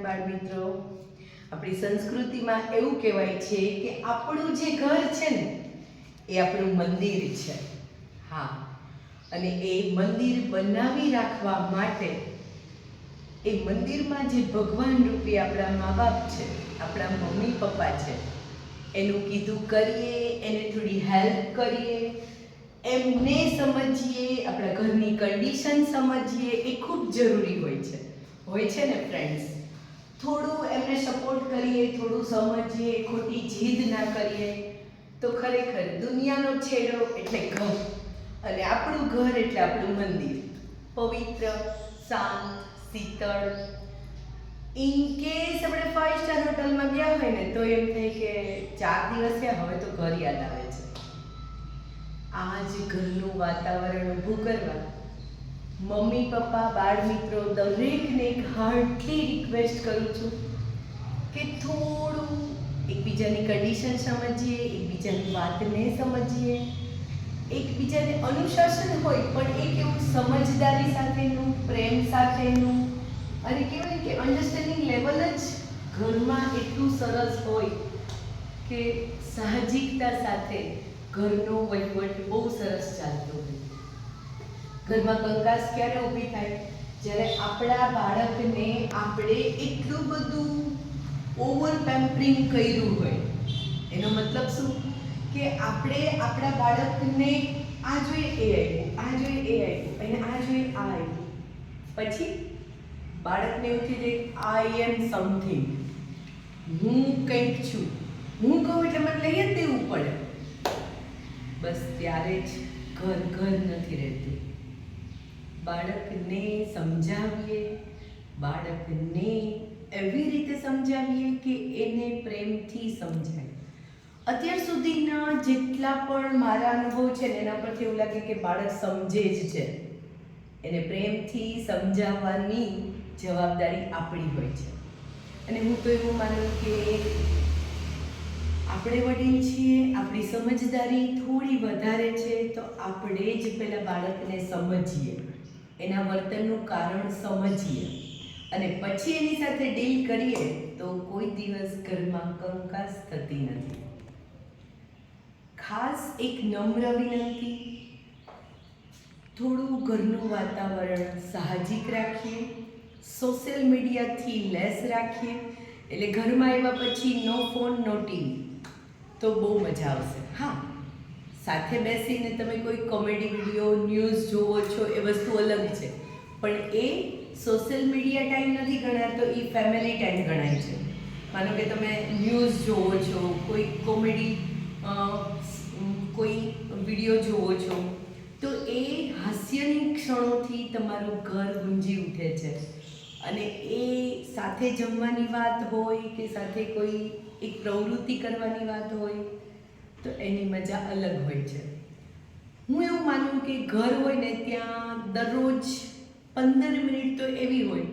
સ્વામિનારાયણ બાળ મિત્રો. આપણી સંસ્કૃતિમાં એવું કહેવાય છે કે આપણું જે ઘર છે ને એ આપણું મંદિર છે. હા, અને એ મંદિર બનાવી રાખવા માટે એ મંદિરમાં જે ભગવાન રૂપી આપણા મા બાપ છે, આપણા મમ્મી પપ્પા છે, એનું કીધું કરીએ, એને થોડી હેલ્પ કરીએ, એમને સમજીએ, આપણા ઘરની કન્ડિશન સમજીએ, એ ખૂબ જરૂરી હોય છે ને ફ્રેન્ડ્સ. થોડું એમને સપોર્ટ કરીએ, થોડું સમજીએ, ખોટી જીદ ના કરીએ તો ખરેખર દુનિયાનો છેડો એટલે ઘર, અને આપણું ઘર એટલે આપણું મંદિર. પવિત્ર, શાંત, શીતળ. ઇન કેસ આપણે 5 સ્ટાર હોટલમાં ગયા હોય ને તો એમ થાય કે 4 દિવસ થયા, હવે તો ઘર યાદ આવે છે. આ જ ઘરનું વાતાવરણ ઊભું કરવા મમ્મી પપ્પા, બાળ મિત્રો દરેકને એક હાર્ટલી રિક્વેસ્ટ કરું છું કે થોડું એકબીજાની કન્ડિશન સમજીએ, એકબીજાની વાતને સમજીએ, એકબીજાને અનુશાસન હોય પણ એક એવું સમજદારી સાથેનું, પ્રેમ સાથેનું, અને કહેવાય કે અન્ડરસ્ટેન્ડિંગ લેવલ જ ઘરમાં એટલું સરસ હોય કે સાહજિકતા સાથે ઘરનો વહીવટ બહુ સરસ ચાલતો હોય. ઘરમાં કંકાસ ક્યારે ઊભી થાય? જ્યારે આપણા બાળકને આપણે એટલું બધું ઓવર પેમ્પરિંગ કર્યું હોય. એનો મતલબ શું? કે આપણે આપણા બાળકને આ જોઈએ એ આવ્યું, આ જોઈએ એ આવ્યું, અને આ જોઈએ આ આવ્યું. પછી બાળકને એવું થઈ જાય આઈ એમ સમથિંગ, હું કંઈક છું, હું કહું એટલે મને લઈ જ દેવું પડે. બસ ત્યારે જ ઘર ઘર નથી રહેતું. બાળકને સમજાવીએ, બાળકને એવી રીતે સમજાવીએ કે એને પ્રેમથી સમજાય. અત્યાર સુધીના જેટલા પણ મારા અનુભવ છે ને એના પરથી એવું લાગે કે બાળક સમજે જ છે. એને પ્રેમથી સમજાવવાની જવાબદારી આપણી હોય છે. અને હું તો એવું માનું કે આપણે વડીલ છીએ, આપણી સમજદારી થોડી વધારે છે, તો આપણે જ પહેલાં બાળકને સમજીએ, એના વર્તનનું કારણ સમજીએ, અને પછી એની સાથે ડીલ કરીએ તો કોઈ દિવસ ઘરમાં કંકાસ થતી નથી. ખાસ એક નમ્ર વિનંતી, થોડું ઘરનું વાતાવરણ સાહજિક રાખીએ, સોશિયલ મીડિયાથી લેસ રાખીએ. એટલે ઘરમાં આવ્યા પછી નો ફોન, નો ટીવી, તો બહુ મજા આવશે. હા, સાથે બેસીને તમે કોઈ કોમેડી વિડીયો, ન્યૂઝ જોવો છો એ વસ્તુ અલગ છે, પણ એ સોશિયલ મીડિયા ટાઈમ નથી ગણાતો, એ ફેમિલી ટાઈમ ગણાય છે. માનો કે તમે ન્યૂઝ જોવો છો, કોઈ કોમેડી કોઈ વિડીયો જોવો છો, તો એ હાસ્યની ક્ષણોથી તમારું ઘર ગુંજી ઉઠે છે. અને એ સાથે જમવાની વાત હોય કે સાથે કોઈ એક પ્રવૃત્તિ કરવાની વાત હોય તો એની મજા અલગ હોય છે. હું એવું માનું કે ઘર હોય ને ત્યાં દરરોજ 15 મિનિટ તો એવી હોય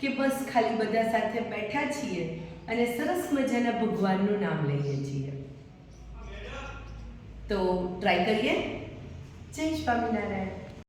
કે બસ ખાલી બધા સાથે બેઠા છીએ અને સરસ મજાના ભગવાનનું નામ લઈએ છીએ. તો ટ્રાય કરીએ. જય સ્વામિનારાયણ.